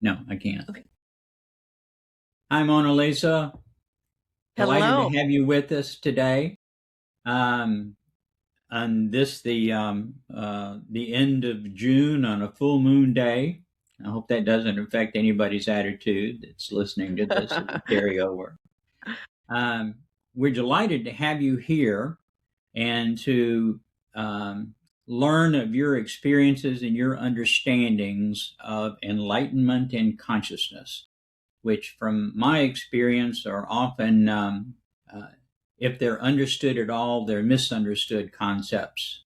No, I can't. Okay. Hi, MonaLisa. Delighted Hello. to have you with us today. On this, the end of June on a full moon day. I hope that doesn't affect anybody's attitude that's listening to this as a carryover. Um, we're delighted to have you here and to learn of your experiences and your understandings of enlightenment and consciousness, which from my experience are often, if they're understood at all, they're misunderstood concepts.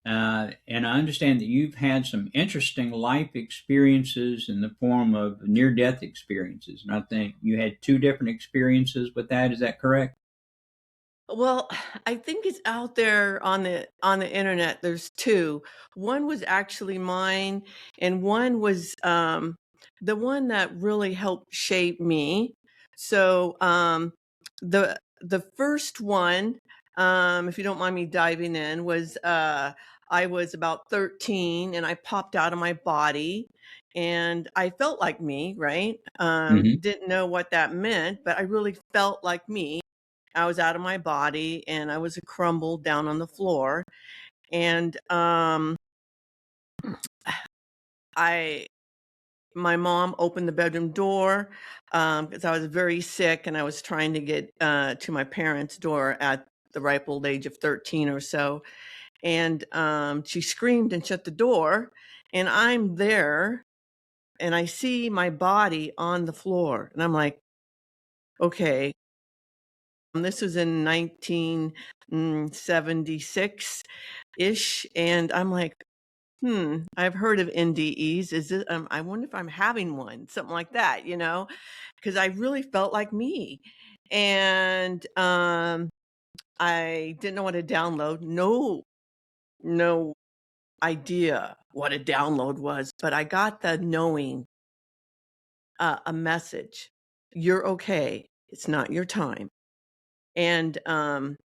And I understand that you've had some interesting life experiences in the form of near-death experiences. And I think you had 2 different experiences with that. Is that correct? Well, I think it's out there on the internet. There's 2. One was actually mine, and one was the one that really helped shape me. So the first one, if you don't mind me diving in, was I was about 13 and I popped out of my body and I felt like me, right? Mm-hmm. Didn't know what that meant, but I really felt like me. I was out of my body and I was a crumble down on the floor. And I my mom opened the bedroom door because I was very sick and I was trying to get to my parents' door at the ripe old age of 13 or so. And she screamed and shut the door. And I'm there and I see my body on the floor. And I'm like, okay. This was in 1976 ish. And I'm like, I've heard of NDEs. Is it, I wonder if I'm having one, something like that, because I really felt like me. And I didn't know what to download. No idea what a download was, but I got the knowing a message. You're okay. It's not your time. And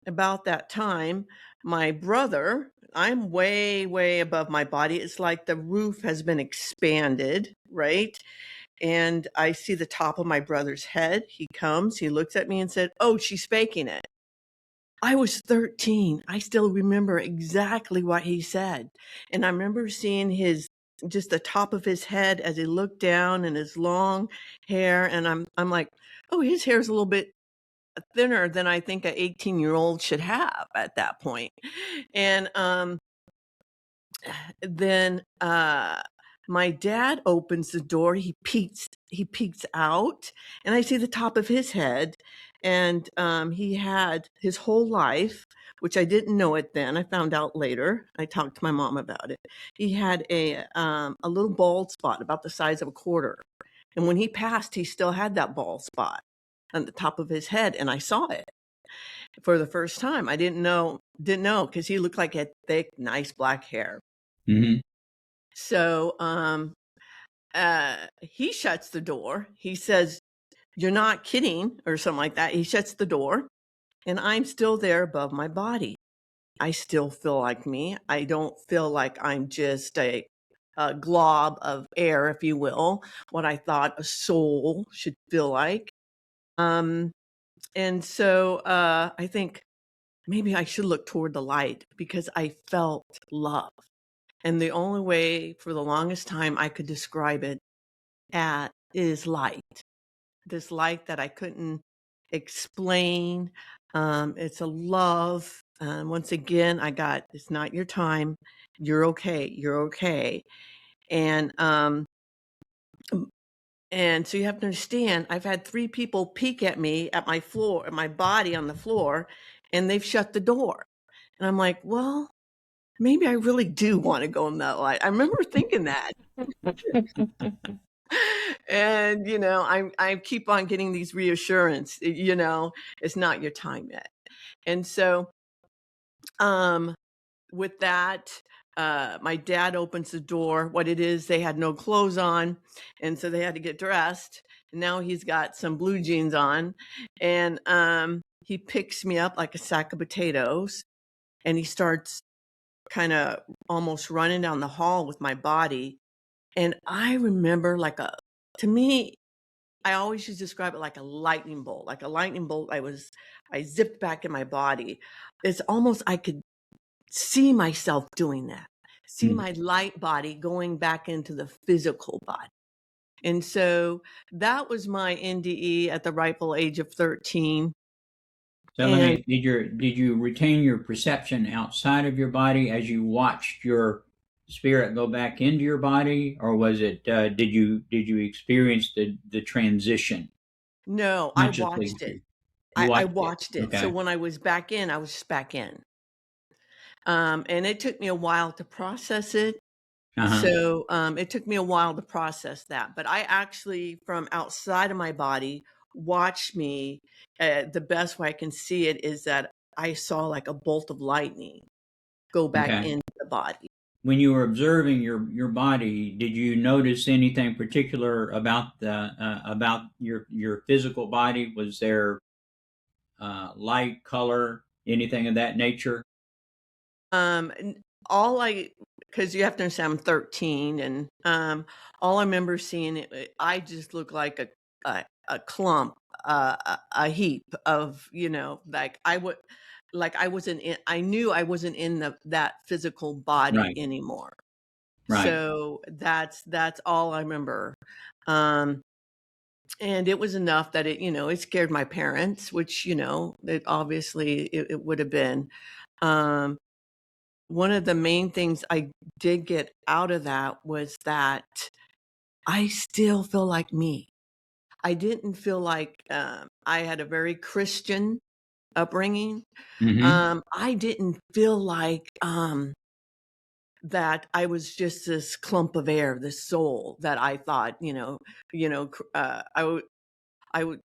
about that time, my brother, I'm way, way above my body. It's like the roof has been expanded, right? And I see the top of my brother's head. He comes, he looks at me and said, "Oh, she's faking it." I was 13. I still remember exactly what he said. And I remember seeing just the top of his head as he looked down and his long hair. And I'm like, oh, his hair's a little bit thinner than I think an 18-year-old should have at that point. And then my dad opens the door. He peeks out, and I see the top of his head. And he had his whole life, which I didn't know it then. I found out later. I talked to my mom about it. He had a little bald spot about the size of a quarter. And when he passed, he still had that bald spot on the top of his head, and I saw it for the first time. I didn't know because he looked like he had thick, nice black hair. Mm-hmm. So he shuts the door. He says, "You're not kidding," or something like that. He shuts the door, and I'm still there above my body. I still feel like me. I don't feel like I'm just a glob of air, if you will, what I thought a soul should feel like. And so I think maybe I should look toward the light because I felt love. And the only way for the longest time I could describe it at is light. This light that I couldn't explain. It's a love. Once again, I got, it's not your time. You're okay. You're okay. And and so you have to understand, I've had 3 people peek at me at my floor, at my body on the floor, and they've shut the door. And I'm like, well, maybe I really do want to go in that light. I remember thinking that. And I keep on getting these reassurance, it's not your time yet. And so with that, my dad opens the door. What it is, they had no clothes on, and so they had to get dressed. And now he's got some blue jeans on, and he picks me up like a sack of potatoes, and he starts kind of almost running down the hall with my body. And I remember like a to me, I always just describe it like a lightning bolt. Like a lightning bolt, I zipped back in my body. It's almost I could see myself doing that. See Mm. my light body going back into the physical body. And so that was my NDE at the rightful age of 13. So let And me, did you retain your perception outside of your body as you watched your spirit go back into your body, or was it, did you experience the transition no, I consciously? watched it. You I watched it. watched it. So Okay. when I was back in, I was just back in. And it took me a while to process it. Uh-huh. So it took me a while to process that. But I actually, from outside of my body, watched me. The best way I can see it is that I saw like a bolt of lightning go back Okay. into the body. When you were observing your body, did you notice anything particular about the about your physical body? Was there light, color, anything of that nature? And all because you have to understand I'm 13, and all I remember seeing I just looked like a clump, a heap of, like I wasn't in. I knew I wasn't in that physical body Right. anymore. Right. So that's all I remember. Um, and it was enough that it scared my parents, which, it obviously it would have been. Um, One of the main things I did get out of that was that I still feel like me. I didn't feel like I had a very Christian upbringing. Mm-hmm. I didn't feel like that I was just this clump of air, this soul that I thought, I would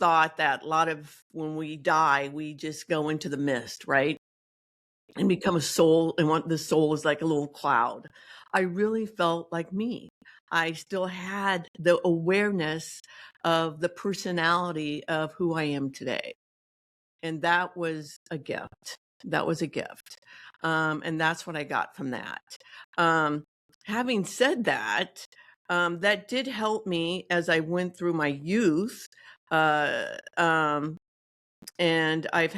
thought that a lot of when we die, we just go into the mist, right? And become a soul, and want the soul is like a little cloud. I really felt like me. I still had the awareness of the personality of who I am today. And that was a gift. That was a gift. And that's what I got from that. Um, Having said that, that did help me as I went through my youth. Uh, um, and I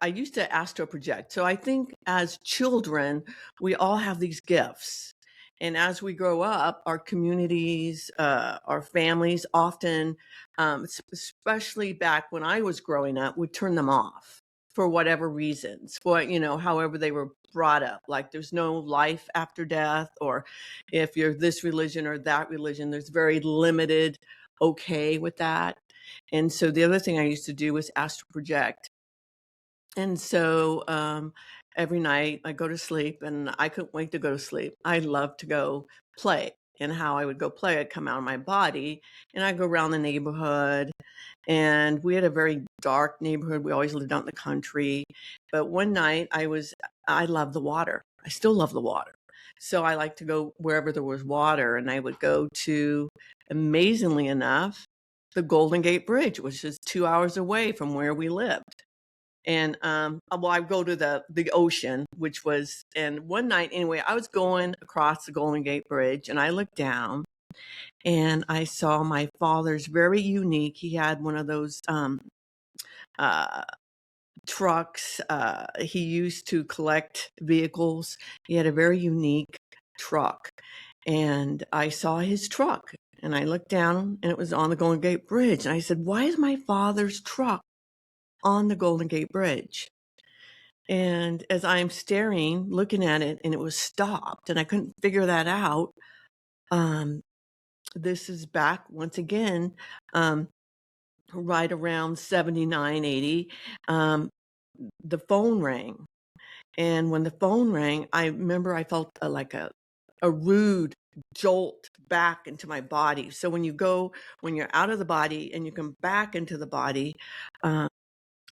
used to astral project. So I think as children, we all have these gifts. And as we grow up, our communities, our families often, especially back when I was growing up, would turn them off for whatever reasons, however they were brought up. Like there's no life after death, or if you're this religion or that religion, there's very limited okay with that. And so the other thing I used to do was astral project. And so every night I go to sleep, and I couldn't wait to go to sleep. I love to go play. And how I would go play, I'd come out of my body and I'd go around the neighborhood. And we had a very dark neighborhood. We always lived out in the country. But one night I love the water. I still love the water. So I like to go wherever there was water. And I would go to, amazingly enough, the Golden Gate Bridge, which is 2 hours away from where we lived. And well, I go to the ocean, and one night anyway, I was going across the Golden Gate Bridge, and I looked down, and I saw my father's very unique. He had one of those uh, trucks. He used to collect vehicles. He had a very unique truck, and I saw his truck, and I looked down, and it was on the Golden Gate Bridge, and I said, "Why is my father's truck on the Golden Gate Bridge?" And as I'm staring, looking at it, and it was stopped, and I couldn't figure that out. Um, this is back once again, um, right around 79, 80. Um, the phone rang. And when the phone rang, I remember I felt like a rude jolt back into my body. So when you're out of the body and you come back into the body, um,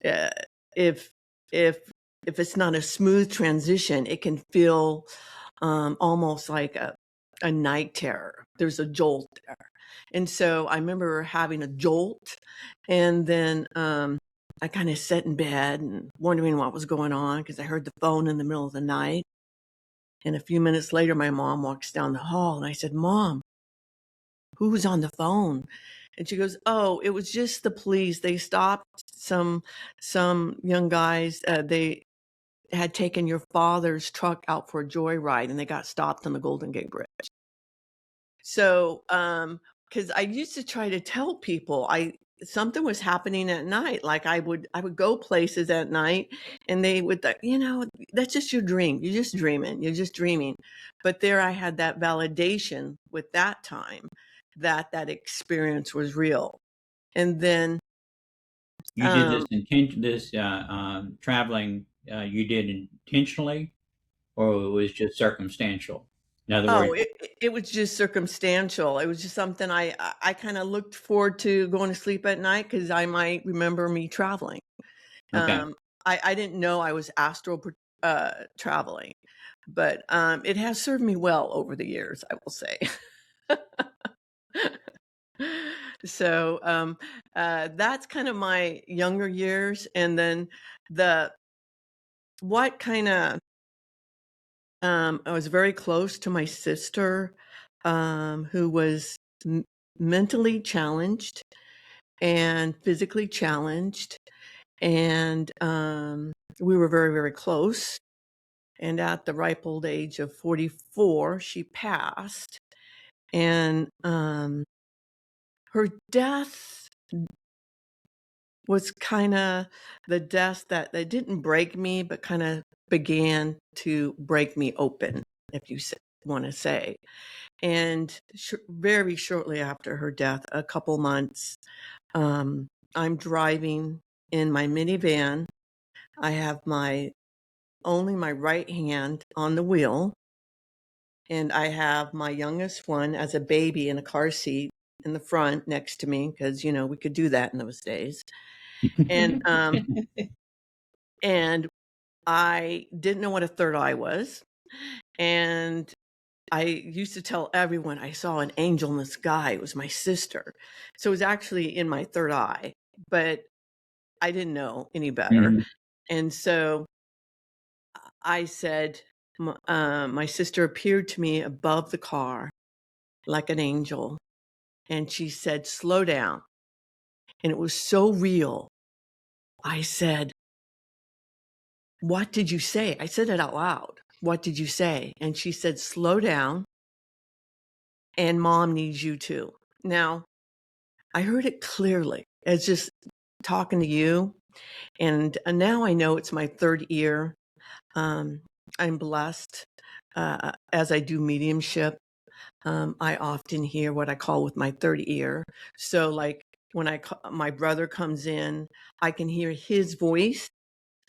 uh, if if if it's not a smooth transition, it can feel almost like a night terror. There's a jolt there. And so I remember having a jolt, and then I kind of sat in bed and wondering what was going on because I heard the phone in the middle of the night. And a few minutes later, my mom walks down the hall, and I said, "Mom, who was on the phone? And she goes, oh, it was just the police. They stopped some young guys. They had taken your father's truck out for a joyride, and they got stopped on the Golden Gate Bridge. So, because I used to try to tell people something was happening at night. Like I would go places at night, and they would, that's just your dream. You're just dreaming. You're just dreaming. But there, I had that validation with that time that experience was real. And then You did this traveling. You did intentionally, or it was just circumstantial. In other words, it was just circumstantial. It was just something I kind of looked forward to going to sleep at night because I might remember me traveling. okay. I didn't know I was astral traveling, but it has served me well over the years, I will say. So that's kind of my younger years. And then what kind of I was very close to my sister, who was mentally challenged and physically challenged. And we were very, very close. And at the ripe old age of 44, she passed. And her death was kind of the death that didn't break me, but kind of began to break me open, if you want to say. And very shortly after her death, a couple months, I'm driving in my minivan. I have only my right hand on the wheel, and I have my youngest one as a baby in a car seat in the front next to me, because we could do that in those days. And and I didn't know what a third eye was, and I used to tell everyone I saw an angel in the sky. It was my sister. So it was actually in my third eye, but I didn't know any better. Mhm. And so I said, my sister appeared to me above the car like an angel. And she said, slow down. And it was so real. I said, what did you say? I said it out loud. What did you say? And she said, slow down. And mom needs you too. Now, I heard it clearly. It's just talking to you. And now I know it's my third ear. I'm blessed. As I do mediumship, I often hear what I call with my third ear. So like when my brother comes in, I can hear his voice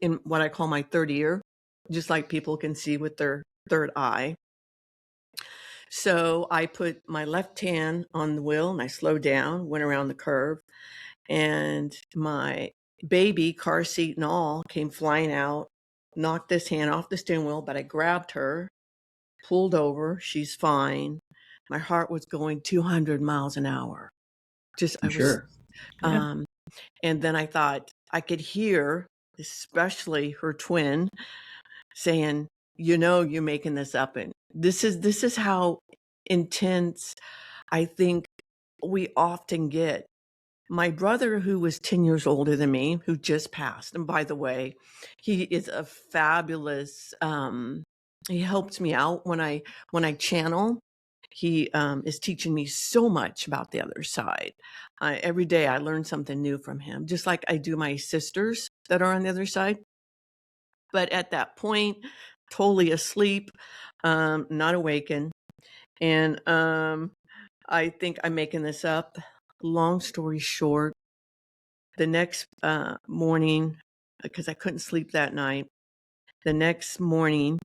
in what I call my third ear, just like people can see with their third eye. So I put my left hand on the wheel and I slowed down, went around the curve, and my baby, car seat and all, came flying out, knocked this hand off the steering wheel, but I grabbed her, pulled over. She's fine. My heart was going 200 miles an hour. Sure. Yeah. And then I thought I could hear, especially her twin, saying, you're making this up. And this is how intense I think we often get. My brother, who was 10 years older than me, who just passed, and by the way, he is a fabulous, he helps me out when I channel. He is teaching me so much about the other side. Every day I learn something new from him, just like I do my sisters that are on the other side. But at that point, totally asleep, not awakened. And I think I'm making this up. Long story short, the next morning, because I couldn't sleep that night, the next morning,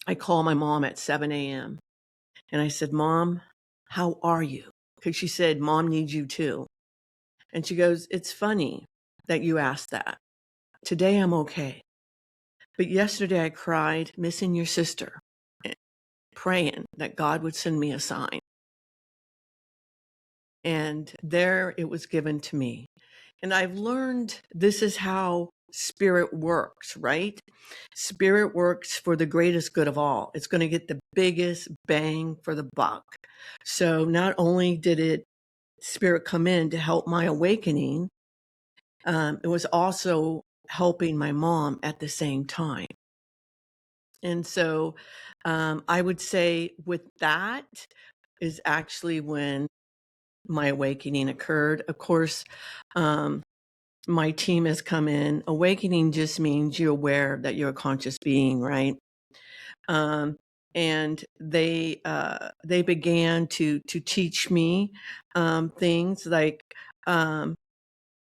I called my mom at 7 a.m. And I said, Mom, how are you? Because she said, Mom needs you too. And she goes, it's funny that you asked that. Today I'm okay. But yesterday I cried, missing your sister, praying that God would send me a sign. And there it was given to me. And I've learned this is how spirit works, right? Spirit works for the greatest good of all. It's going to get the biggest bang for the buck. So not only did spirit come in to help my awakening, it was also helping my mom at the same time. And so I would say with that is actually when my awakening occurred. Of course, my team has come in. Awakening just means you're aware that you're a conscious being, right? And they began to teach me things like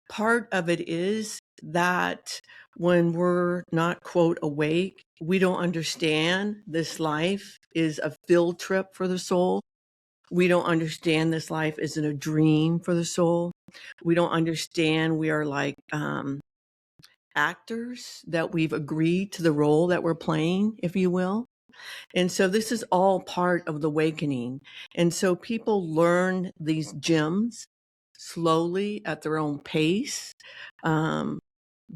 part of it is that when we're not, quote, awake, we don't understand this life is a field trip for the soul. We don't understand this life isn't a dream for the soul. We don't understand we are like actors, that we've agreed to the role that we're playing, if you will. And so this is all part of the awakening. And so people learn these gems slowly at their own pace.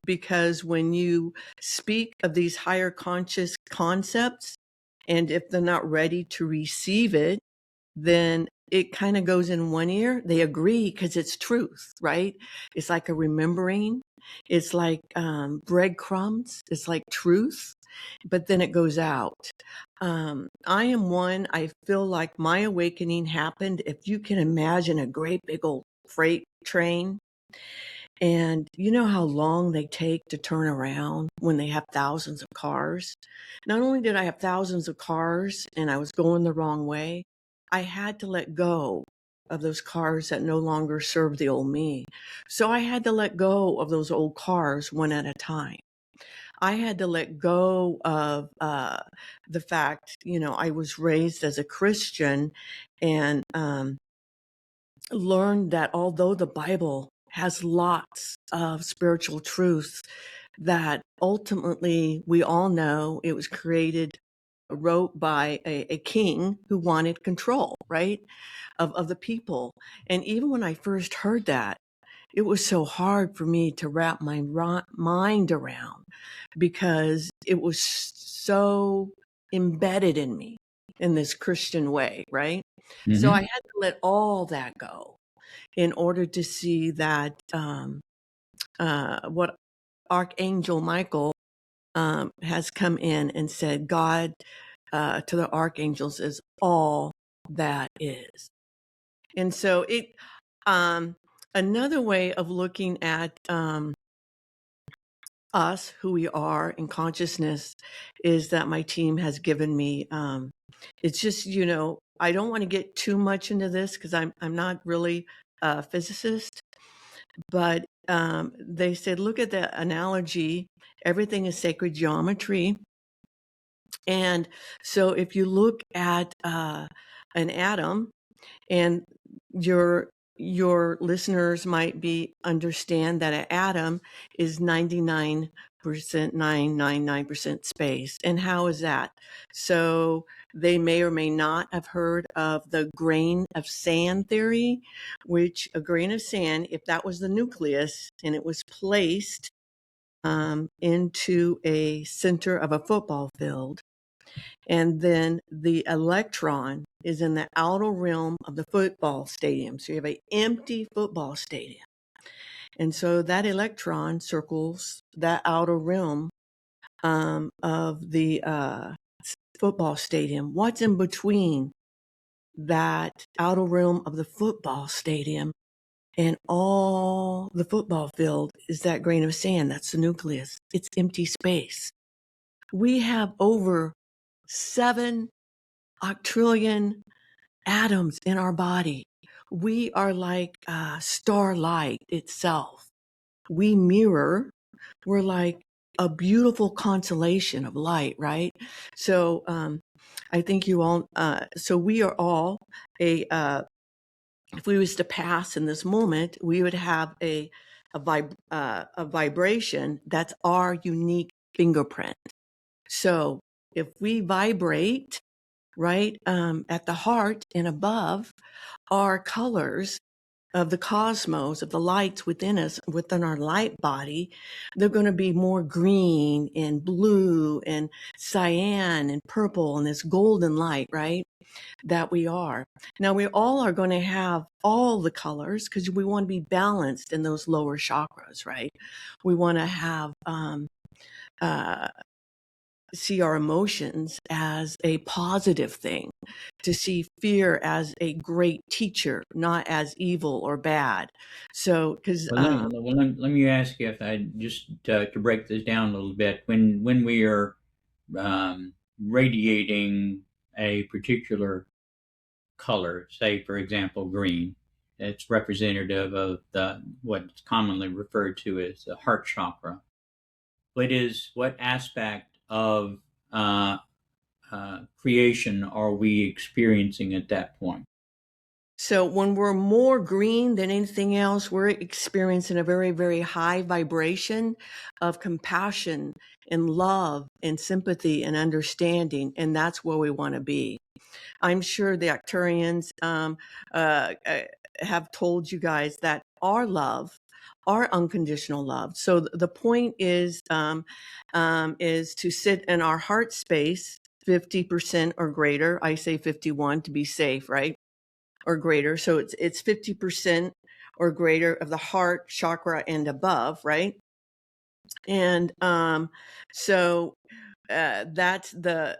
Because when you speak of these higher conscious concepts, and if they're not ready to receive it, then it kind of goes in one ear. They agree because it's truth, right? It's like a remembering. It's like breadcrumbs. It's like truth, but then it goes out. I am one, I feel like my awakening happened. If you can imagine a great big old freight train, and you know how long they take to turn around when they have thousands of cars? Not only did I have thousands of cars and I was going the wrong way, I had to let go of those cars that no longer served the old me. So I had to let go of those old cars one at a time. I had to let go of the fact, I was raised as a Christian and learned that although the Bible has lots of spiritual truths, that ultimately we all know it was wrote by a king who wanted control, right, of the people. And even when I first heard that, it was so hard for me to wrap my mind around, because it was so embedded in me in this Christian way, right? So I Mm-hmm. had to let all that go in order to see that what Archangel Michael has come in and said, God to the archangels is all that is. And so another way of looking at us, who we are in consciousness, is that my team has given me, it's just, I don't want to get too much into this because I'm not really a physicist, but they said, look at the analogy. Everything is sacred geometry. And so if you look at an atom, and your listeners might understand that an atom is 99.999% space. And how is that? So they may or may not have heard of the grain of sand theory, which a grain of sand, if that was the nucleus and it was placed into a center of a football field, and then the electron is in the outer realm of the football stadium. So you have an empty football stadium. And so that electron circles that outer realm of the football stadium. What's in between that outer realm of the football stadium and all the football field is that grain of sand? That's the nucleus. It's empty space. We have over 7 octrillion atoms in our body. We are like starlight itself. We mirror. We're like a beautiful constellation of light, right? So I think you all, so we are all if we was to pass in this moment, we would have a vibration that's our unique fingerprint. So if we vibrate, right, at the heart and above, are colors of the cosmos, of the lights within us, within our light body, they're going to be more green and blue and cyan and purple and this golden light, right? That we are. Now, we all are going to have all the colors because we want to be balanced in those lower chakras, right? We want to have, uh, see our emotions as a positive thing, to see fear as a great teacher, not as evil or bad. So, because Well, let me ask you if I just to break this down a little bit. When we are radiating a particular color, say for example green, it's representative of the what's commonly referred to as the heart chakra. What aspect of creation are we experiencing at that point? So when we're more green than anything else, we're experiencing a very, very high vibration of compassion and love and sympathy and understanding. And that's where we want to be. I'm sure the Arcturians have told you guys that our love, our unconditional love. So the point is to sit in our heart space, 50% or greater. I say 51 to be safe, right? Or greater. So it's 50% or greater of the heart chakra and above, right? And so that's the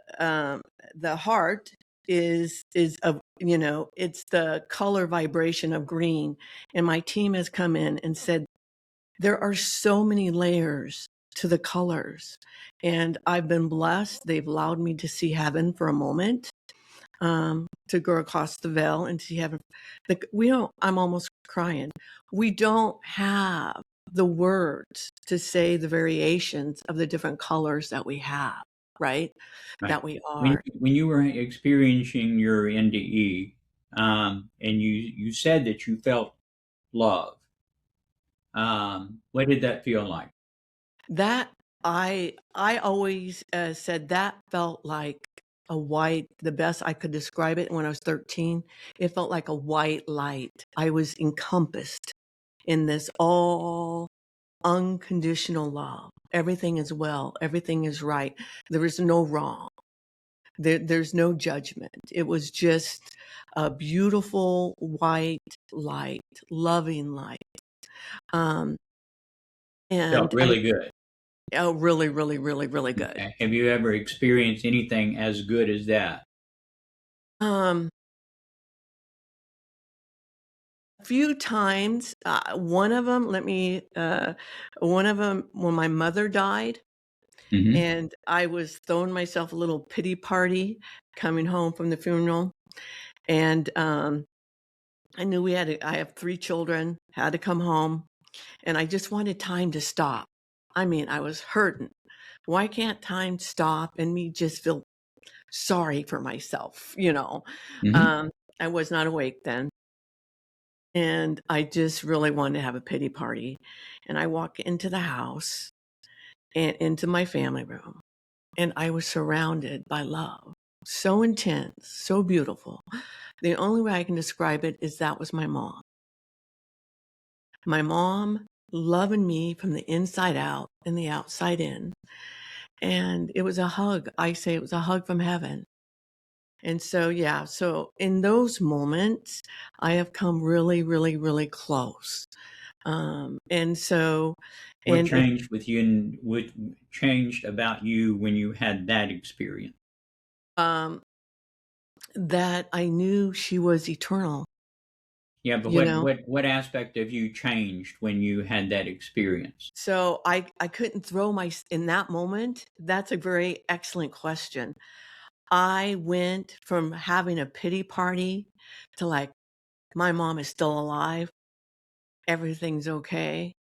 heart is a, it's the color vibration of green. And my team has come in and said there are so many layers to the colors, and I've been blessed. They've allowed me to see heaven for a moment, to go across the veil and see heaven. I'm almost crying. We don't have the words to say the variations of the different colors that we have, right? Right. That we are. When you were experiencing your NDE, and you said that you felt love, what did that feel like? That I always said that felt like a white, the best I could describe it when I was 13, it felt like a white light. I was encompassed in this all unconditional love. Everything is well. Everything is right. There is no wrong. There's no judgment. It was just a beautiful white light, loving light. Um, Felt and I, really good. oh, really, really, really, really good. Okay. Have you ever experienced anything as good as that? Um, a few times, one of them, one of them when my mother died, Hmm. and I was throwing myself a little pity party coming home from the funeral. And I knew I have 3 children, had to come home, and I just wanted time to stop. I mean, I was hurting. Why can't time stop and me just feel sorry for myself, you know? Hmm. Um, I was not awake then, and I just really wanted to have a pity party. And I walk into the house and into my family room, and I was surrounded by love. So intense, so beautiful. The only way I can describe it is that was my mom. My mom loving me from the inside out and the outside in. And it was a hug. I say it was a hug from heaven. And so, yeah, so in those moments, I have come really, really, really close. And so, What and changed with you, and what changed about you when you had that experience? um, that I knew she was eternal, Yeah, but you know? what aspect of you changed when you had that experience? So I couldn't in that moment. That's a very excellent question. I went from having a pity party to like, my mom is still alive. Everything's okay.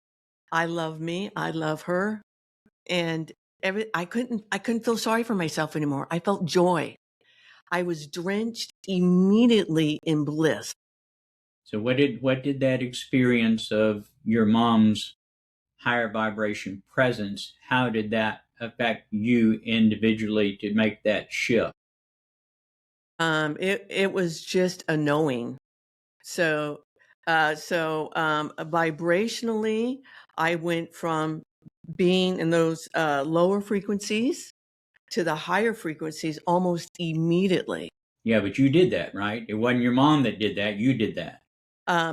I love me. I love her. And I couldn't feel sorry for myself anymore. I felt joy. I was drenched immediately in bliss. So what did that experience of your mom's higher vibration presence, how did that affect you individually to make that shift? It was just a knowing. So So vibrationally, I went from being in those lower frequencies to the higher frequencies almost immediately. Yeah, but you did that, right? It wasn't your mom that did that. You did that.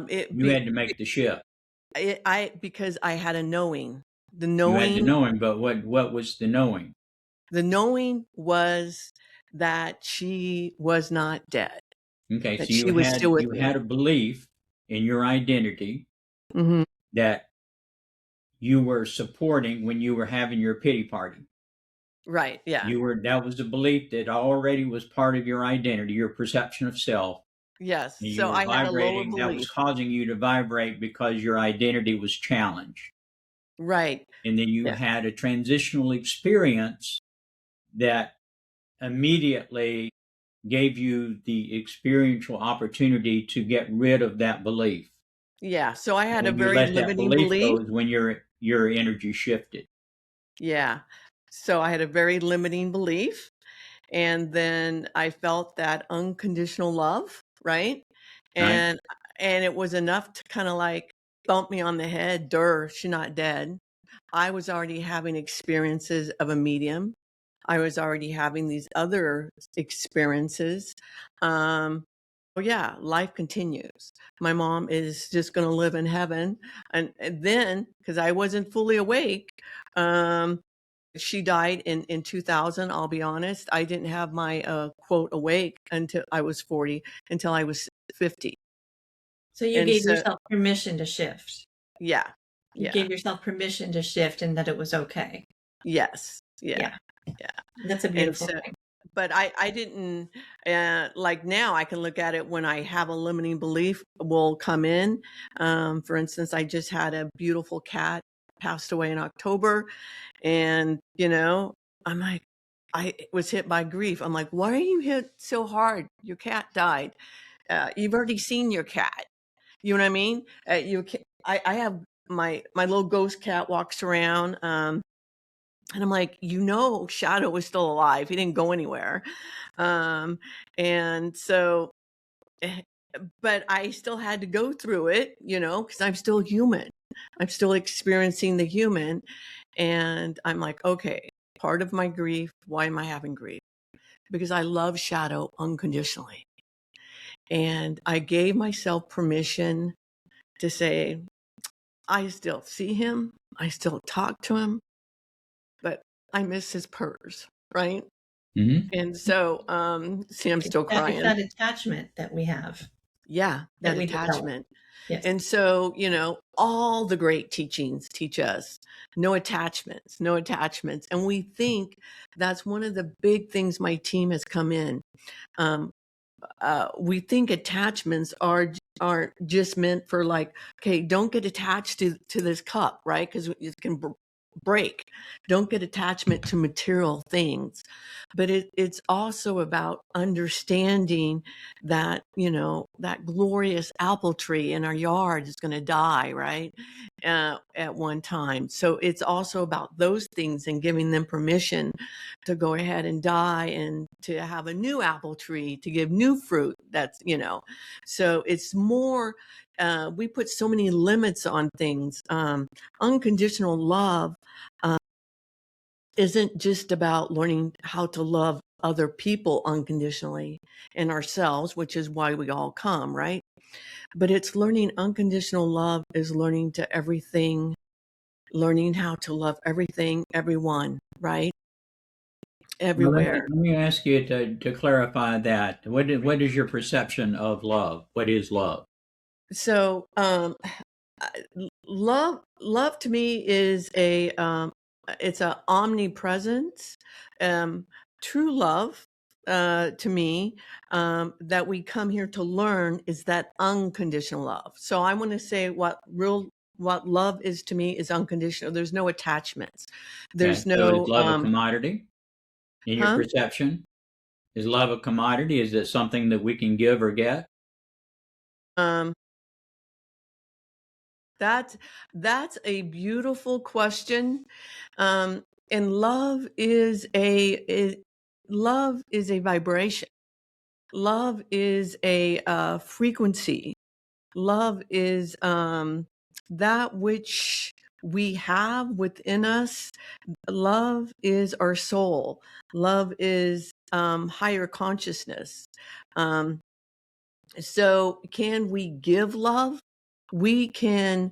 It You be had to make the shift. I because I had a knowing. The You had the knowing, knowing, but what was the knowing? the knowing was that she was not dead, Okay, that so she was still with you me. had a belief in your identity Hmm. that you were supporting when you were having your pity party. Right. Yeah. That was a belief that already was part of your identity, your perception of self. Yes. And you So were I had a lower vibrating. That was belief. causing you to vibrate because your identity was challenged. Right. And then you Yeah. had a transitional experience that immediately gave you the experiential opportunity to get rid of that belief. Yeah. So I had a When you very let that limiting belief belief. go is when your energy shifted. Yeah. So I had a very limiting belief. And then I felt that unconditional love, right? Right? And it was enough to kind of like bump me on the head, she's not dead. I was already having experiences of a medium. I was already having these other experiences. Oh yeah, life continues. My mom is just going to live in heaven. And then, because I wasn't fully awake, um, she died in 2000. I'll be honest. I didn't have my quote awake until I was 40, until I was 50. So you And gave so, yourself permission to shift. yeah, You yeah, gave yourself permission to shift and that it was okay. yes, yeah, Yeah, yeah. that's a And beautiful so, thing. but I didn't, like now I can look at it when I have a limiting belief will come in. For instance, I just had a beautiful cat passed away in October. And, I'm like, I was hit by grief. I'm like, why are you hit so hard? Your cat died. You've already seen your cat. You know what I mean? I have my little ghost cat walks around. And I'm like, Shadow was still alive. He didn't go anywhere. And so, eh, but I still had to go through it, because I'm still human. I'm still experiencing the human. And I'm like, okay, part of my grief, why am I having grief? Because I love Shadow unconditionally. And I gave myself permission to say, I still see him, I still talk to him, but I miss his purrs, right? Mm-hmm. And so, see, I'm still It's crying. that attachment that we have Yeah, that that we develop. attachment. Yes. And so, all the great teachings teach us no attachments, no attachments. And we think that's one of the big things my team has come in. Um, we think attachments aren't just meant for like, okay, don't get attached to this cup, right? Because it can break. Don't get attachment to material things, but it's also about understanding that that glorious apple tree in our yard is going to die, right? At one time. So it's also about those things and giving them permission to go ahead and die and to have a new apple tree to give new fruit. So it's more, we put so many limits on things. Unconditional love isn't just about learning how to love other people unconditionally and ourselves, which is why we all come, right? But it's learning unconditional love is learning to everything, learning how to love everything, everyone, right? Well, Everywhere. let me ask you to clarify that. What is your perception of love? What is love? So, love to me is it's a omnipresence. True love, to me, that we come here to learn is that unconditional love. So I want to say what love is to me is unconditional. There's no attachments. Okay, There's so is no, love a commodity in your huh? perception? Is love a commodity? Is it something that we can give or get? Um, That's that's a beautiful question. And love is a vibration. Love is a frequency. Love is that which we have within us. Love is our soul. Love is higher consciousness. So can we give love? We can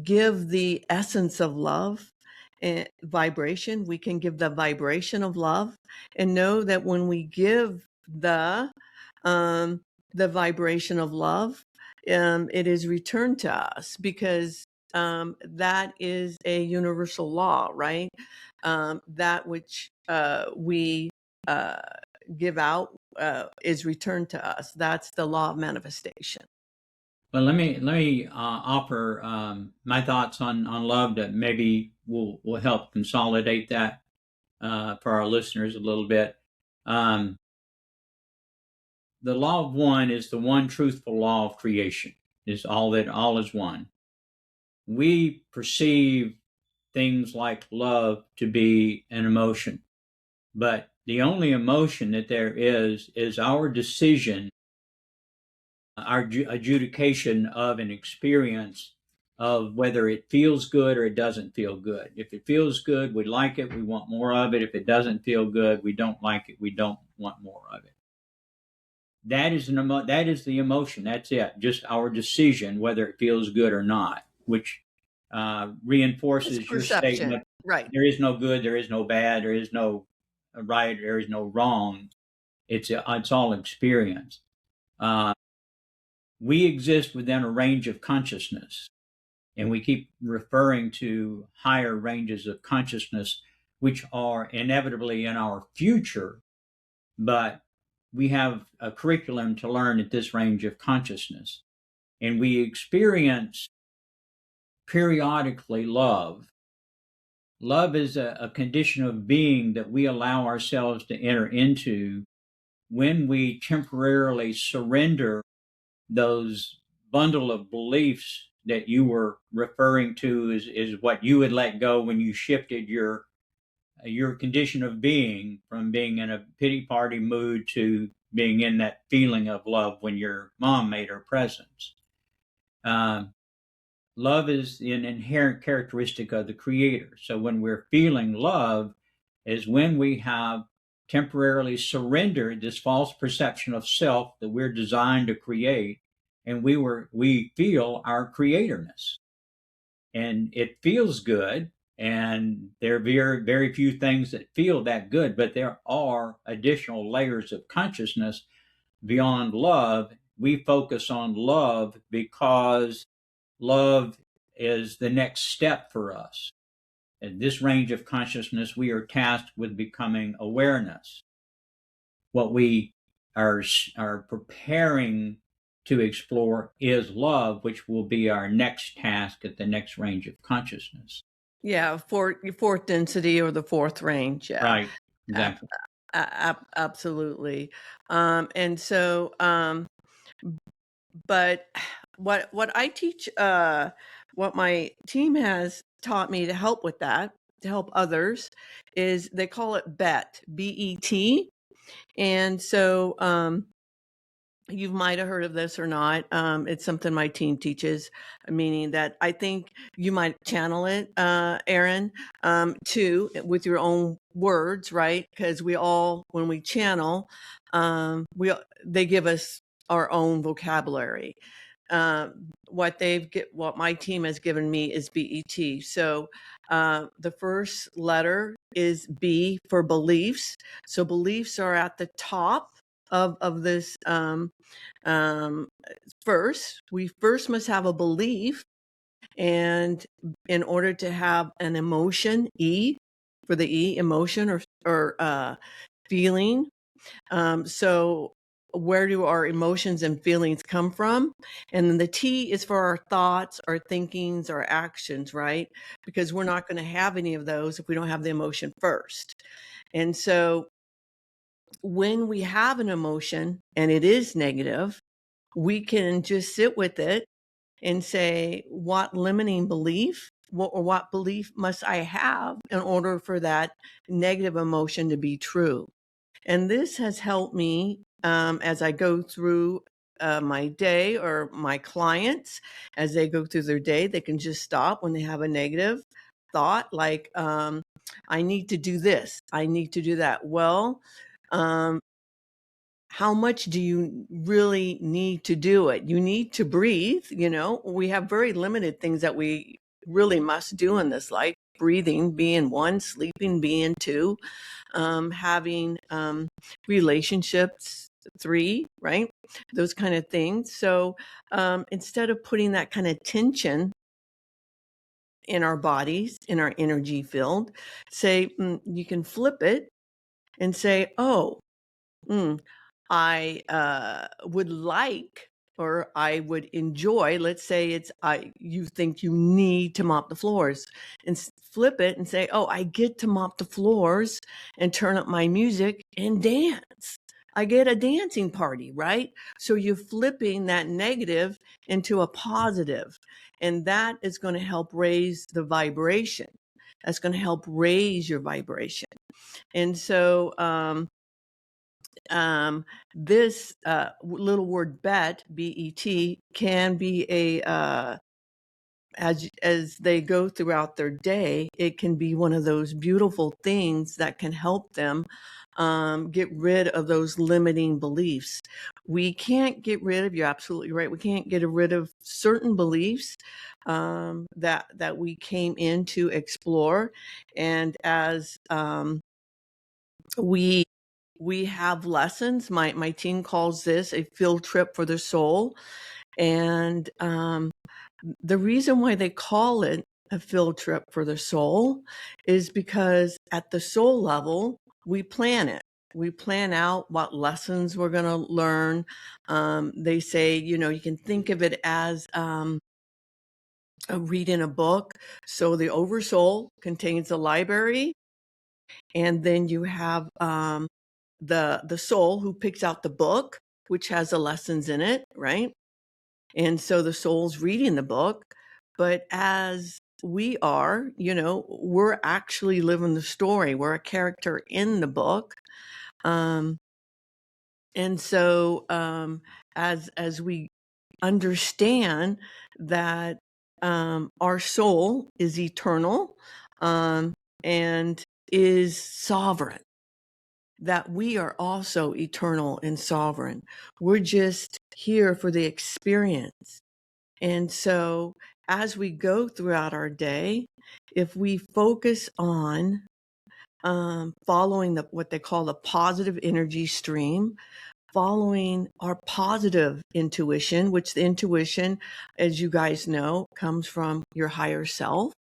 give the essence of love and vibration. We can give the vibration of love, and know that when we give um, the vibration of love, it is returned to us, because that is a universal law, right? That which we give out is returned to us. That's the law of manifestation. Well, let me offer my thoughts on love that maybe will help consolidate that for our listeners a little bit. Um, the law of one is the one truthful law of creation. Is all that all is one. We perceive things like love to be an emotion, but the only emotion that there is our decision, our adjudication of an experience of whether it feels good or it doesn't feel good. If it feels good, we like it, we want more of it. If it doesn't feel good, we don't like it, we don't want more of it. That is that is the emotion. That's it. Just our decision whether it feels good or not, which reinforces It's your perception, statement. right? There is no good, there is no bad, there is no right, there is no wrong. It's all experience. Uh, we exist within a range of consciousness, and we keep referring to higher ranges of consciousness, which are inevitably in our future, but we have a curriculum to learn at this range of consciousness. And we experience periodically love. Love is a condition of being that we allow ourselves to enter into when we temporarily surrender those bundle of beliefs that you were referring to is what you would let go when you shifted your condition of being from being in a pity party mood to being in that feeling of love when your mom made her presents. Uh, Love is an inherent characteristic of the creator. So when we're feeling love is when we have temporarily surrendered this false perception of self that we're designed to create, and we feel our creatorness. And it feels good, and there are very, very few things that feel that good, but there are additional layers of consciousness beyond love. We focus on love because love is the next step for us. At this range of consciousness, we are tasked with becoming awareness. What we are preparing to explore is love, which will be our next task at the next range of consciousness. Yeah, fourth density or the fourth range. Yeah, Right, exactly. absolutely. And so, but what I teach, what my team has taught me to help with that, to help others, is they call it BET, BET. And so, you might have heard of this or not. It's something my team teaches, meaning that I think you might channel it, Aaron, too, with your own words, right? Because we all, when we channel, they give us our own vocabulary. What my team has given me is BET. So the first letter is B for beliefs. So beliefs are at the top of this. First, we first must have a belief, and in order to have an emotion, E for the E, emotion or feeling. So where do our emotions and feelings come from? And then the T is for our thoughts, our thinkings, our actions, right? Because we're not going to have any of those if we don't have the emotion first. And so when we have an emotion and it is negative, we can just sit with it and say, what limiting belief or what belief must I have in order for that negative emotion to be true? And this has helped me as I go through my day, or my clients, as they go through their day, they can just stop when they have a negative thought, like, I need to do this, I need to do that. Well, how much do you really need to do it? You need to breathe. We have very limited things that we really must do in this life. Breathing being one, sleeping being two, having relationships three, right? Those kind of things. So instead of putting that kind of tension in our bodies, in our energy field, say, you can flip it and say, oh, I would like, or I would enjoy, let's say you think you need to mop the floors, and flip it and say, oh, I get to mop the floors and turn up my music and dance. I get a dancing party, right? So you're flipping that negative into a positive, and that is going to help raise the vibration. That's going to help raise your vibration. And so, this little word bet, bet, can be as they go throughout their day, it can be one of those beautiful things that can help them get rid of those limiting beliefs. We can't get rid of, you're absolutely right, we can't get rid of certain beliefs that we came in to explore. And as we have lessons. My team calls this a field trip for the soul. And the reason why they call it a field trip for the soul is because at the soul level, we plan it. We plan out what lessons we're going to learn. They say, you can think of it as reading a book. So the oversoul contains a library, and then you have the soul who picks out the book, which has the lessons in it, right? And so the soul's reading the book, but as we are, we're actually living the story. We're a character in the book. And so as we understand that our soul is eternal and is sovereign, that we are also eternal and sovereign. We're just here for the experience. And so as we go throughout our day, if we focus on following what they call the positive energy stream, following our positive intuition, which the intuition, as you guys know, comes from your higher self.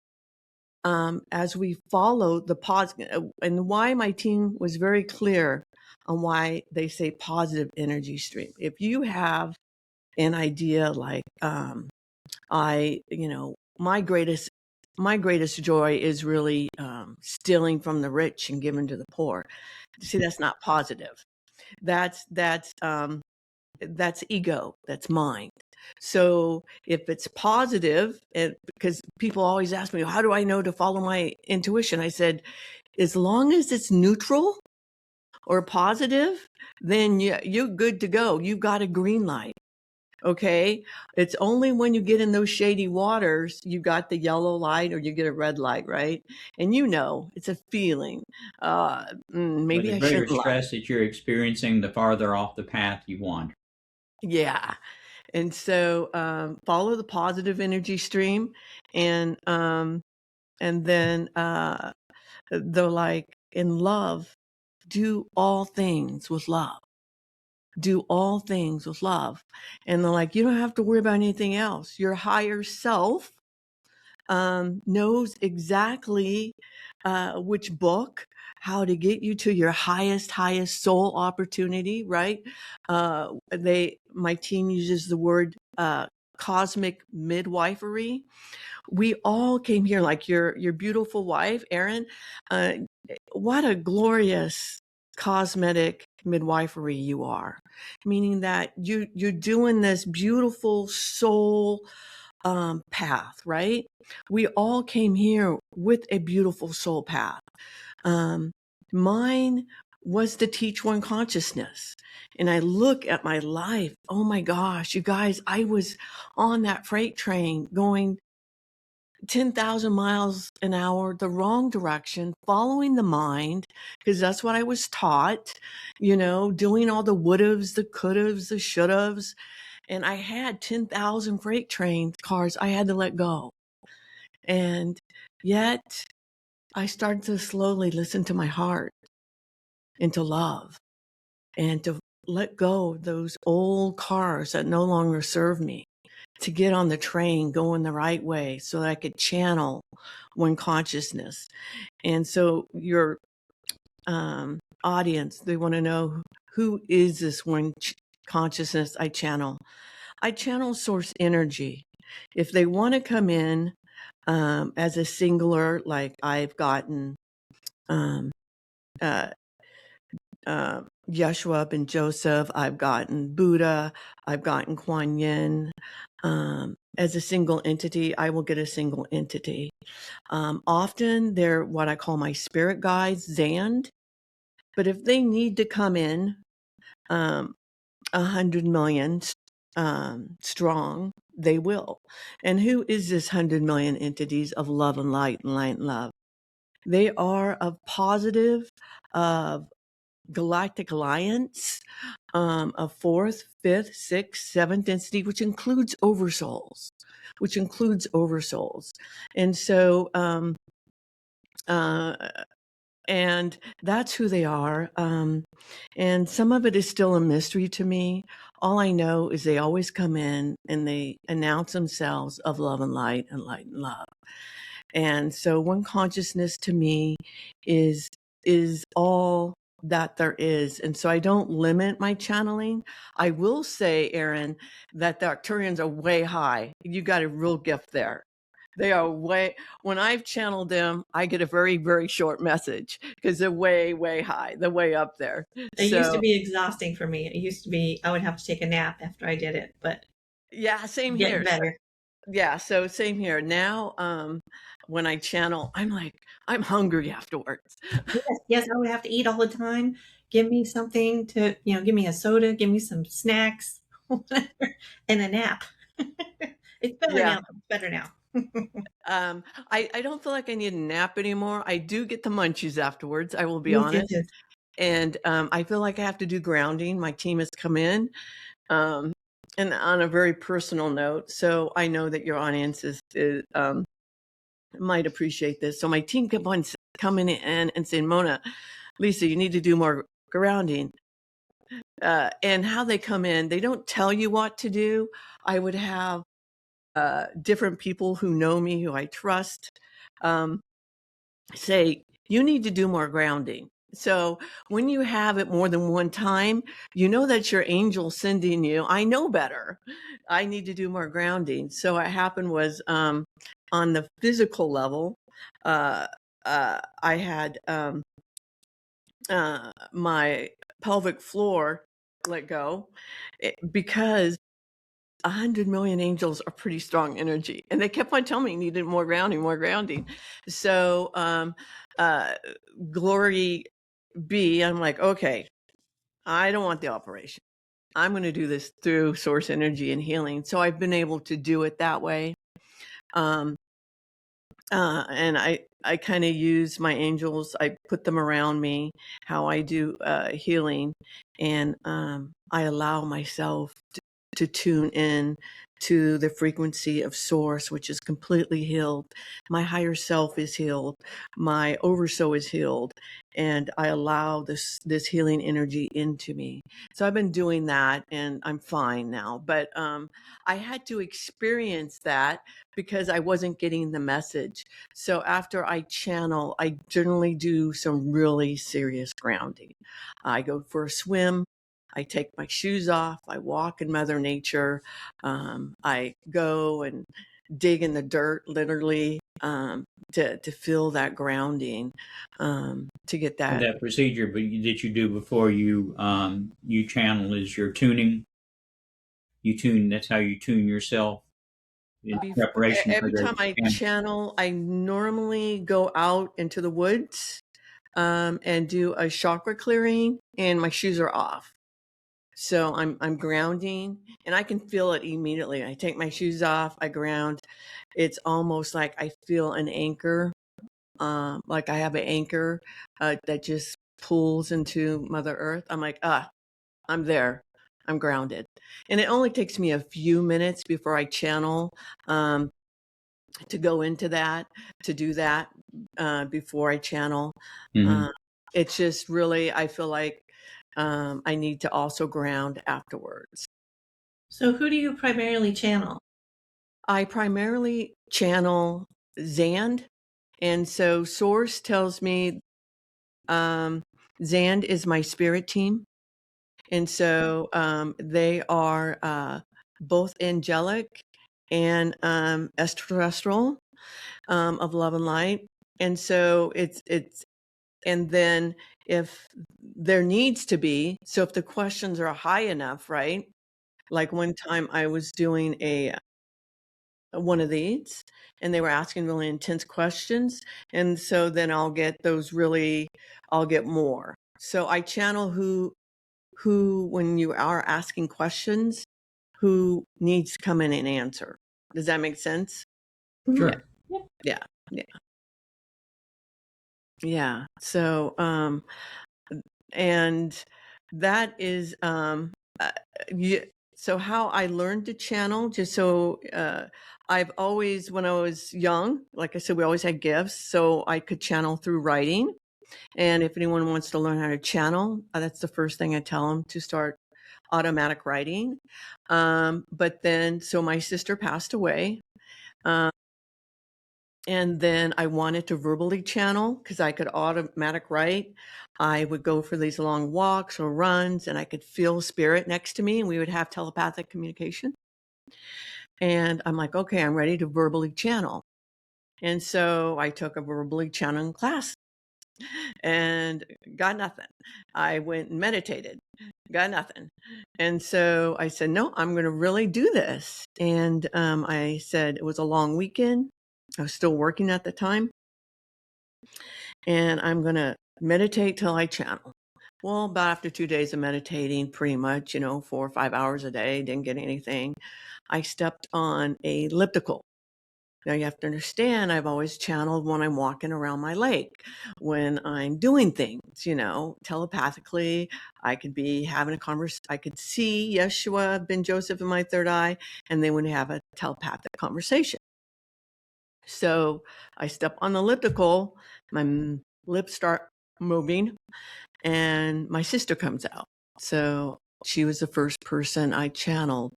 As we follow the positive, and why my team was very clear on why they say positive energy stream. If you have an idea like, my greatest joy is really stealing from the rich and giving to the poor. See, that's not positive. That's ego. That's mind. So if it's positive, because people always ask me, how do I know to follow my intuition? I said, as long as it's neutral or positive, then you're good to go. You've got a green light. Okay. It's only when you get in those shady waters, you got the yellow light or you get a red light, right? And it's a feeling. But Maybe the I greater shouldn't lie. stress that you're experiencing, the farther off the path you wander. Yeah. And so follow the positive energy stream, and then they're like, in love, do all things with love. Do all things with love. And they're like, you don't have to worry about anything else. Your higher self knows exactly which book, how to get you to your highest soul opportunity, right? My team uses the word cosmic midwifery. We all came here, like your beautiful wife, Erin. What a glorious cosmetic midwifery you are, meaning that you're doing this beautiful soul path, right? We all came here with a beautiful soul path. Mine was to teach one consciousness. And I look at my life. Oh my gosh, you guys, I was on that freight train going 10,000 miles an hour, the wrong direction, following the mind, because that's what I was taught, doing all the would'ves, the could'ves, the should'ves. And I had 10,000 freight train cars I had to let go. And yet I started to slowly listen to my heart and to love and to let go of those old cars that no longer serve me, to get on the train going the right way so that I could channel one consciousness. And so your audience, they want to know, who is this one consciousness I channel? I channel source energy. If they want to come in as a singular, like I've gotten Yeshua and Joseph, I've gotten Buddha, I've gotten Kuan Yin. As a single entity, I will get a single entity. Often they're what I call my spirit guides, Zand. But if they need to come in 100 million strong, they will. And who is this 100 million entities of love and light and light and love? They are of positive, of galactic alliance, of fourth, fifth, sixth, seventh density, which includes oversouls. And so, and that's who they are. And some of it is still a mystery to me. All I know is they always come in and they announce themselves of love and light and light and love. And so one consciousness to me is all that there is. And so I don't limit my channeling. I will say, Aaron, that the Arcturians are way high. You got a real gift there. They are when I've channeled them, I get a very, very short message because they're way, way high. They're way up there. It used to be exhausting for me. It used to be, I would have to take a nap after I did it, but yeah, same getting here. better. Yeah, so same here. Now, when I channel, I'm like, I'm hungry afterwards. Yes, I would have to eat all the time. Give me something to, give me a soda, give me some snacks, whatever, and a nap. It's better Yeah. now. It's better now. I don't feel like I need a nap anymore. I do get the munchies afterwards, I will be Me too. honest. And I feel like I have to do grounding. My team has come in, and on a very personal note. So I know that your audience might appreciate this. So my team kept on coming in and saying, MonaLisa, you need to do more grounding. And how they come in, they don't tell you what to do. I would have different people who know me, who I trust, say, you need to do more grounding. So when you have it more than one time, you know that your angel sending you, I know better. I need to do more grounding. So what happened was on the physical level, I had my pelvic floor let go because 100 million angels are pretty strong energy. And they kept on telling me needed more grounding, more grounding. So, glory be, I'm like, okay, I don't want the operation. I'm going to do this through source energy and healing. So I've been able to do it that way. And I kind of use my angels. I put them around me, how I do healing. And I allow myself to tune in to the frequency of source, which is completely healed. My higher self is healed. My oversoul is healed. And I allow this healing energy into me. So I've been doing that and I'm fine now. But I had to experience that because I wasn't getting the message. So after I channel, I generally do some really serious grounding. I go for a swim. I take my shoes off. I walk in Mother Nature. I go and dig in the dirt, literally, to feel that grounding, to get that. That procedure that you do before you channel is your tuning. You tune. That's how you tune yourself in preparation for Every the time I channel, I normally go out into the woods. and do a chakra clearing, and my shoes are off. So I'm grounding, and I can feel it immediately. I take my shoes off, I ground. It's almost like I feel an anchor, like I have an anchor that just pulls into Mother Earth. I'm like, I'm there. I'm grounded. And it only takes me a few minutes before I channel to go into that, to do that before I channel. Mhm. It's just really, I feel like I need to also ground afterwards. So who do you primarily channel? I primarily channel Zand. And so Source tells me Zand is my spirit team. And so they are both angelic and extraterrestrial of love and light. And so it's, and then if there needs to be, so if the questions are high enough, right? Like one time I was doing one of these and they were asking really intense questions. And so then I'll get more. So I channel who, when you are asking questions, who needs to come in and answer. Does that make sense? Sure. Yeah. Yeah. Yeah. So, and that is, so how I learned to channel, just so, I've always, when I was young, like I said, we always had gifts, so I could channel through writing. And if anyone wants to learn how to channel, that's the first thing I tell them, to start automatic writing. But then, so my sister passed away. And then I wanted to verbally channel because I could automatic write. I would go for these long walks or runs and I could feel spirit next to me and we would have telepathic communication. And I'm like, okay, I'm ready to verbally channel. And so I took a verbally channeling class and got nothing. I went and meditated, got nothing. And so I said, no, I'm going to really do this. And I said, it was a long weekend. I was still working at the time. And I'm going to meditate till I channel. Well, about after 2 days of meditating, pretty much, 4 or 5 hours a day, didn't get anything. I stepped on a elliptical. Now you have to understand, I've always channeled when I'm walking around my lake, when I'm doing things, telepathically. I could be having a conversation. I could see Yeshua, Ben Joseph in my third eye, and they would have a telepathic conversation. So I step on the elliptical, my lips start moving, and my sister comes out. So she was the first person I channeled.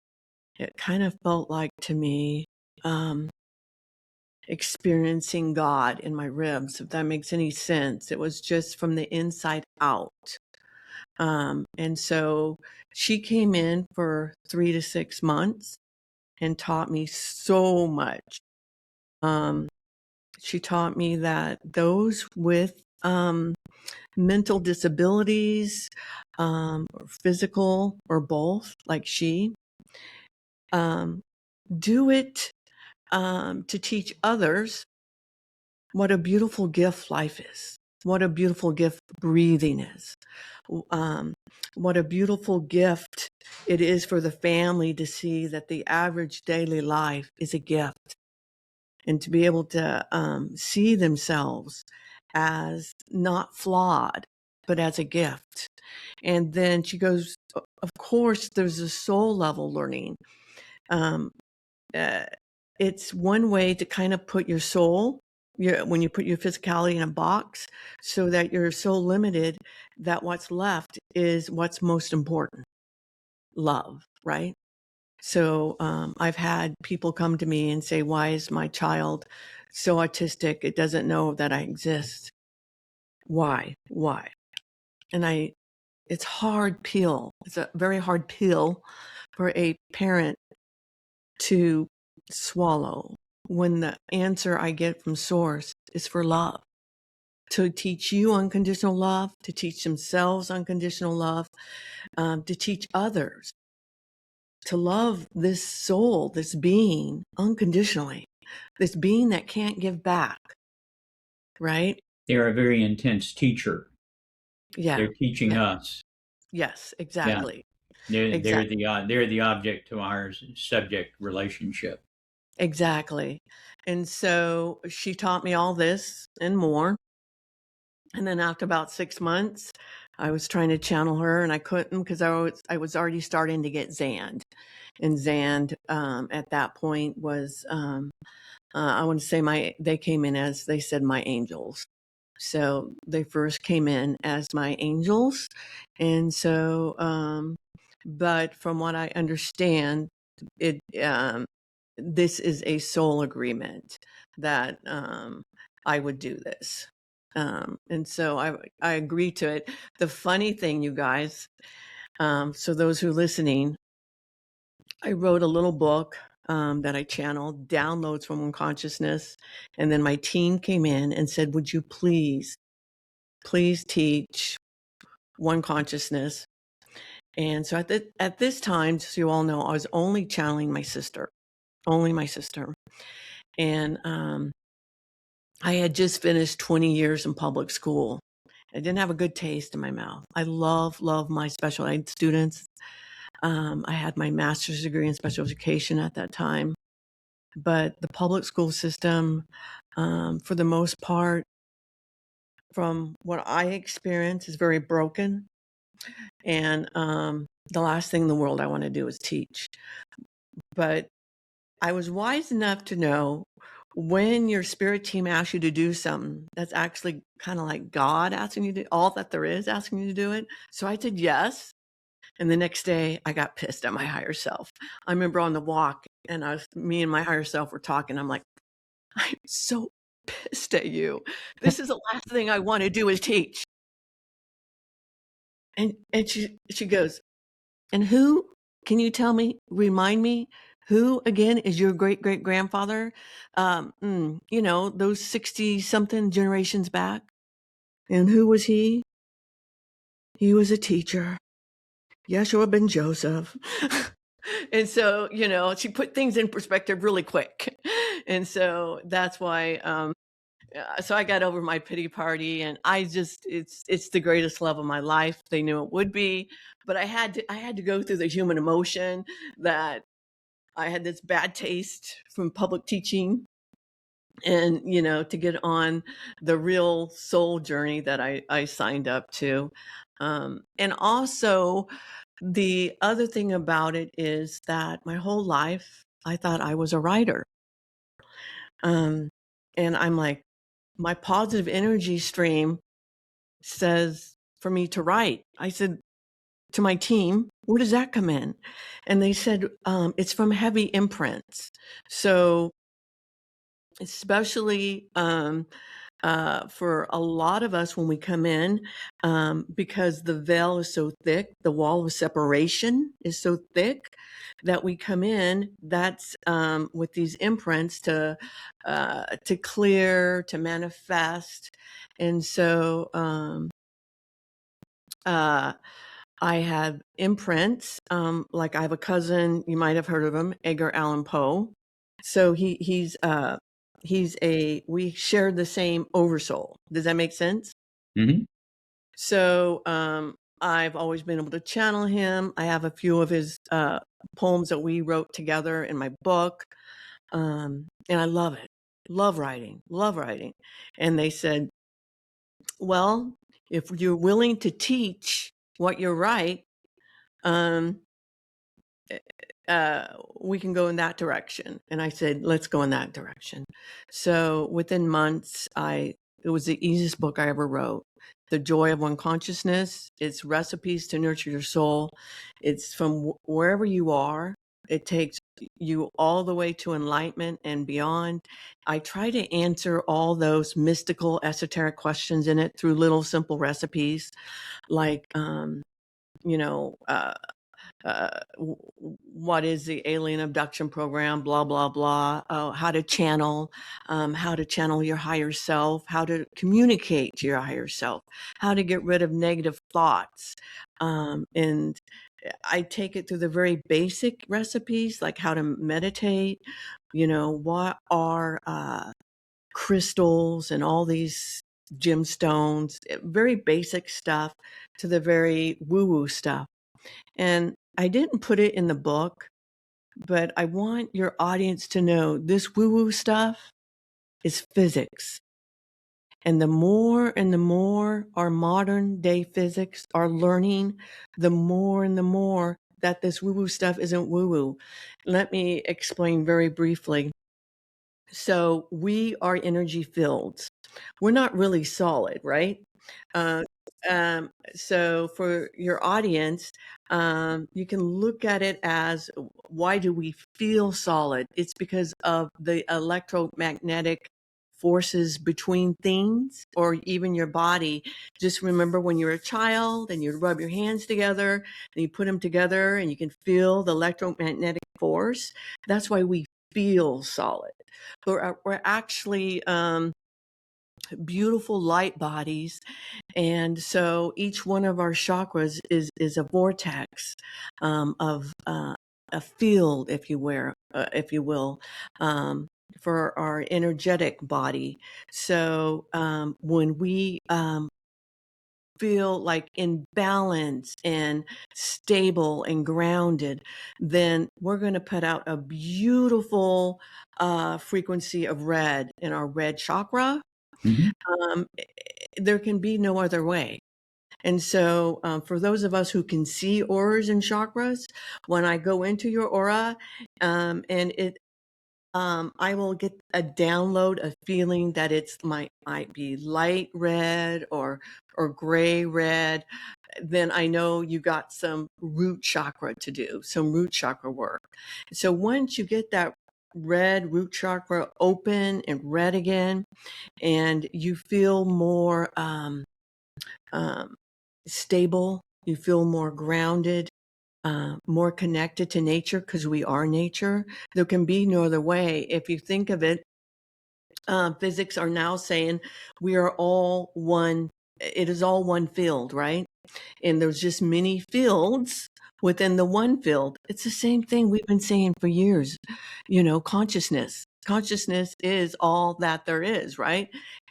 It kind of felt like, to me, experiencing God in my ribs, if that makes any sense. It was just from the inside out. And so she came in for 3 to 6 months and taught me so much. She taught me that those with mental disabilities, or physical, or both, like she, do it to teach others what a beautiful gift life is, what a beautiful gift breathing is, what a beautiful gift it is for the family to see that the average daily life is a gift, and to be able to see themselves as not flawed, but as a gift. And then she goes, of course, there's a soul level learning. It's one way to kind of put your soul, when you put your physicality in a box, so that you're so limited that what's left is what's most important, love, right? So I've had people come to me and say, why is my child so autistic? It doesn't know that I exist. Why? And it's hard pill. It's a very hard pill for a parent to swallow when the answer I get from Source is for love. To teach you unconditional love, to teach themselves unconditional love, to teach others to love this soul, this being unconditionally, this being that can't give back, right? they're a very intense teacher. Yeah. They're teaching Yeah. us. Yes, Yeah, exactly. they're Exactly. the object to our subject relationship. Exactly. And so she taught me all this and more. And then after about 6 months, I was trying to channel her and I couldn't because I was already starting to get Zand. And Zand at that point was I want to say they came in as they said my angels. So they first came in as my angels. And so but from what I understand, it this is a soul agreement that I would do this. And so I agree to it. The funny thing, you guys, so those who are listening, I wrote a little book that I channeled, downloads from unconsciousness. And then my team came in and said, would you please teach one consciousness? And so at this time, so you all know, I was only channeling my sister, only my sister. And I had just finished 20 years in public school. I didn't have a good taste in my mouth. I love my special ed students. I had my master's degree in special education at that time. But the public school system, for the most part, from what I experience, is very broken. And the last thing in the world I want to do is teach. But I was wise enough to know when your spirit team asks you to do something, that's actually kind of like God asking you to, all that there is asking you to do it. So I said yes. And the next day I got pissed at my higher self. I remember on the walk and me and my higher self were talking. I'm like, I'm so pissed at you. This is the last thing I want to do is teach. And she goes, and who, can you tell me, remind me, who again is your great great grandfather? You know, those 60 something generations back. And who was he? He was a teacher. Yeshua ben Joseph. And so, you know, she put things in perspective really quick. And so that's why, so I got over my pity party and it's the greatest love of my life. They knew it would be, but I had to go through the human emotion that I had this bad taste from public teaching and, you know, to get on the real soul journey that I signed up to. And also the other thing about it is that my whole life, I thought I was a writer. And I'm like, my positive energy stream says for me to write. I said to my team, where does that come in? And they said, it's from heavy imprints. So especially for a lot of us when we come in, because the veil is so thick, the wall of separation is so thick that we come in, that's with these imprints to clear, to manifest. And so I have imprints, like I have a cousin, you might have heard of him, Edgar Allan Poe. So we share the same oversoul. Does that make sense? Mm-hmm. So I've always been able to channel him. I have a few of his poems that we wrote together in my book. And I love it. Love writing. And they said, well, if you're willing to teach what you write, we can go in that direction. And I said, let's go in that direction. So within months, it was the easiest book I ever wrote. The Joy of Unconsciousness. It's recipes to nurture your soul. It's from wherever you are. It takes you all the way to enlightenment and beyond. I try to answer all those mystical, esoteric questions in it through little simple recipes, like, what is the alien abduction program, blah, blah, blah, how to channel your higher self, how to communicate to your higher self, how to get rid of negative thoughts. And I take it through the very basic recipes, like how to meditate, what are crystals and all these gemstones, very basic stuff to the very woo-woo stuff. And I didn't put it in the book, but I want your audience to know this woo-woo stuff is physics. And the more our modern day physics are learning, the more and the more that this woo-woo stuff isn't woo-woo. Let me explain very briefly. So we are energy fields. We're not really solid, right? Uh, so for your audience, you can look at it as, why do we feel solid? It's because of the electromagnetic forces between things, or even your body. Just remember when you're a child and you rub your hands together and you put them together and you can feel the electromagnetic force. That's why we feel solid. We're actually beautiful light bodies. And so each one of our chakras is a vortex of a field, if you will, for our energetic body. So when we feel like in balance and stable and grounded, then we're going to put out a beautiful frequency of red in our red chakra. Mm-hmm. There can be no other way. And so for those of us who can see auras and chakras, when I go into your aura, and I will get a download, a feeling that might be light red or gray red, then I know you got some root chakra to do, some root chakra work. So once you get that red root chakra open and red again, and you feel more stable, you feel more grounded, more connected to nature, because we are nature. There can be no other way. If you think of it, physics are now saying we are all one. It is all one field, right? And there's just many fields within the one field. It's the same thing we've been saying for years. Consciousness. Consciousness is all that there is, right?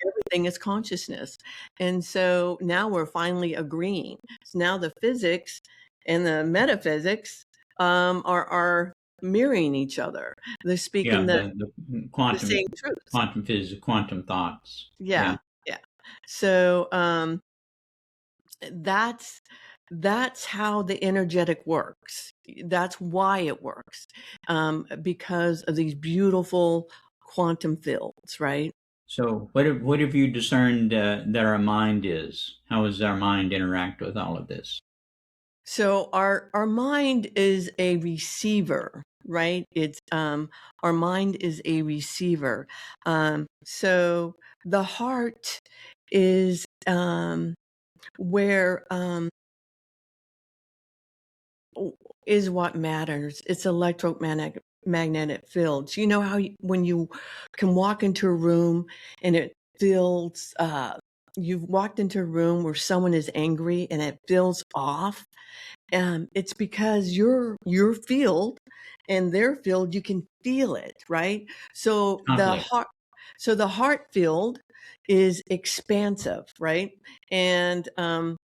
Everything is consciousness. And so now we're finally agreeing. So now the physics and the metaphysics are mirroring each other. They're speaking Yeah, the the same quantum truths. quantum physics, quantum thoughts. Yeah. Yeah. Yeah. So that's how the energetic works. That's why it works, because of these beautiful quantum fields, right? So, what have you discerned that our mind is? How does our mind interact with all of this? So our mind is a receiver, right? It's our mind is a receiver. So the heart is where is what matters. It's electromagnetic fields. You know how when you can walk into a room and it feels, you've walked into a room where someone is angry and it feels off. It's because your field and their field, you can feel it, right? So Conflict. the heart field is expansive, right? And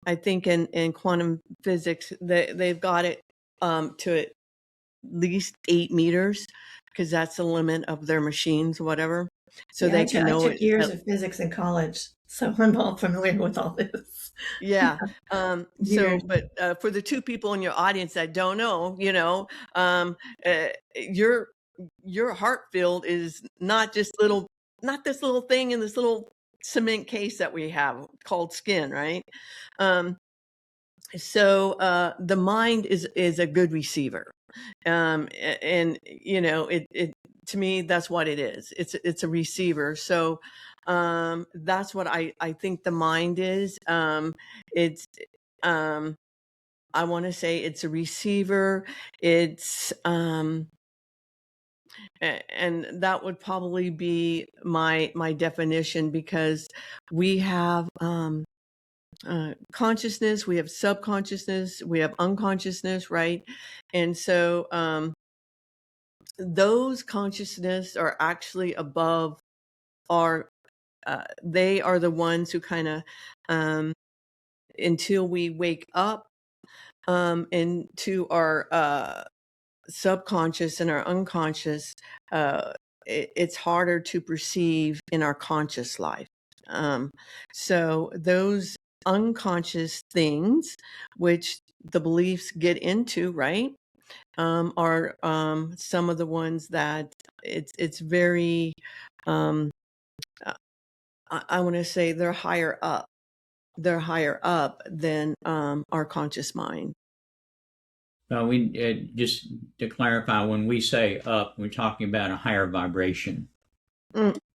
I think in quantum physics, they've got it to at least 8 meters, because that's the limit of their machines, whatever. So Yeah, they can I know took it. years of physics in college, so I'm all familiar with all this. Yeah. Years. But for the two people in your audience that don't know, uh, your heart field is not just not this little thing in this little cement case that we have called skin, right? So the mind is a good receiver, and it to me, that's what it is. It's a receiver. So that's what I think the mind is. It's um, I want to say it's a receiver. It's and that would probably be my definition, because we have consciousness, we have subconsciousness, we have unconsciousness, right? And so those consciousness are actually above our they are the ones who kind of, until we wake up into our subconscious and our unconscious, it's harder to perceive in our conscious life. So those unconscious things, which the beliefs get into, right, are some of the ones that it's very, I want to say they're higher up. They're higher up than our conscious mind. We just to clarify, when we say up, we're talking about a higher vibration,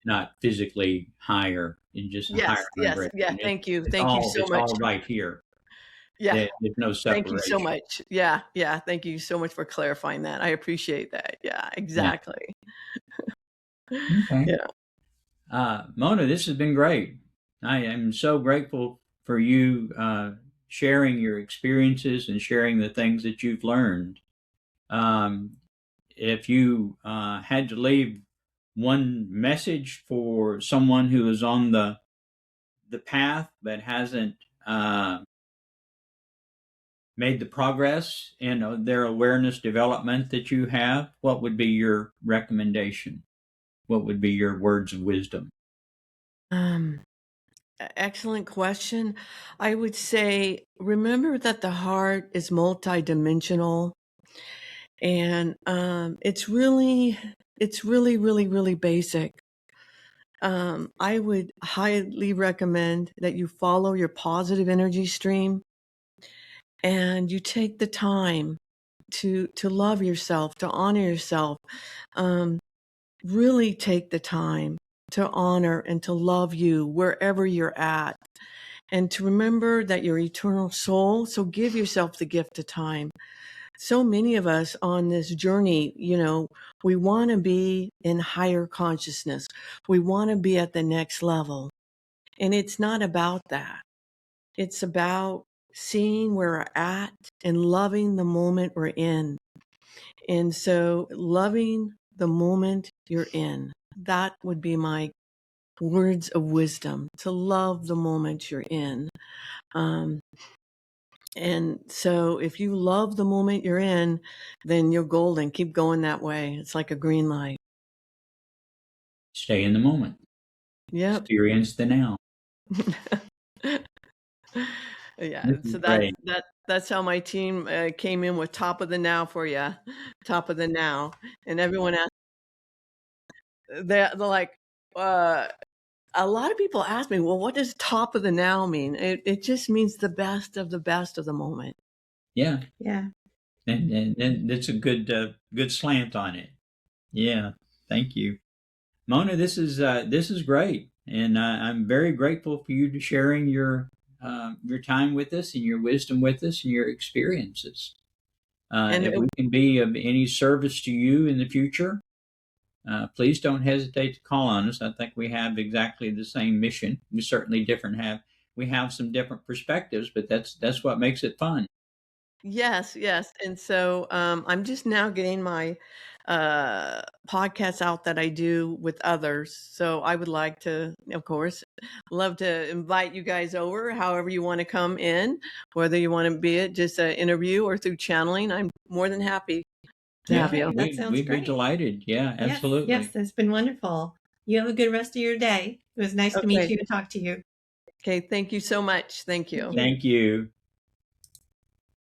not physically higher. It's just a higher vibration. Yeah. Thank you It's so much. all right here. Yeah. There's no separation. Thank you so much. Yeah. Thank you so much for clarifying that. I appreciate that. Yeah, exactly. Yeah. Okay. Yeah. Mona, this has been great. I am so grateful for you sharing your experiences and sharing the things that you've learned. If you had to leave one message for someone who is on the path but hasn't made the progress in their awareness development that you have, what would be your recommendation? What would be your words of wisdom? Excellent question. I would say, remember that the heart is multidimensional, and it's really, really basic. I would highly recommend that you follow your positive energy stream, and you take the time to love yourself, to honor yourself. Really take the time to honor and to love you wherever you're at, and to remember that you're eternal soul. So give yourself the gift of time. So many of us on this journey, we want to be in higher consciousness. We want to be at the next level. And it's not about that. It's about seeing where we're at and loving the moment we're in. And so loving the moment you're in, that would be my words of wisdom, to love the moment you're in. And so if you love the moment you're in, then you're golden. Keep going that way. It's like a green light. Stay in the moment. Yep. Experience the now. Yeah. So that's how my team came in with top of the now for you. Top of the now. And everyone asked, they're like, a lot of people ask me, well, what does top of the now mean? It just means the best of the moment. Yeah. Yeah. And that's a good slant on it. Yeah. Thank you, Mona. This is great, and I'm very grateful for you to sharing your time with us and your wisdom with us and your experiences. And if we can be of any service to you in the future, please don't hesitate to call on us. I think we have exactly the same mission. We certainly we have some different perspectives, but that's what makes it fun. Yes. And so I'm just now getting my podcasts out that I do with others. So I would like to, of course, love to invite you guys over, however you want to come in, whether you want to be it just an interview or through channeling. I'm more than happy to have you. That sounds we'd great. be delighted. Yeah, absolutely. Yes, it's been wonderful. You have a good rest of your day. It was nice to meet you and talk to you. Okay, thank you so much. Thank you. Thank you.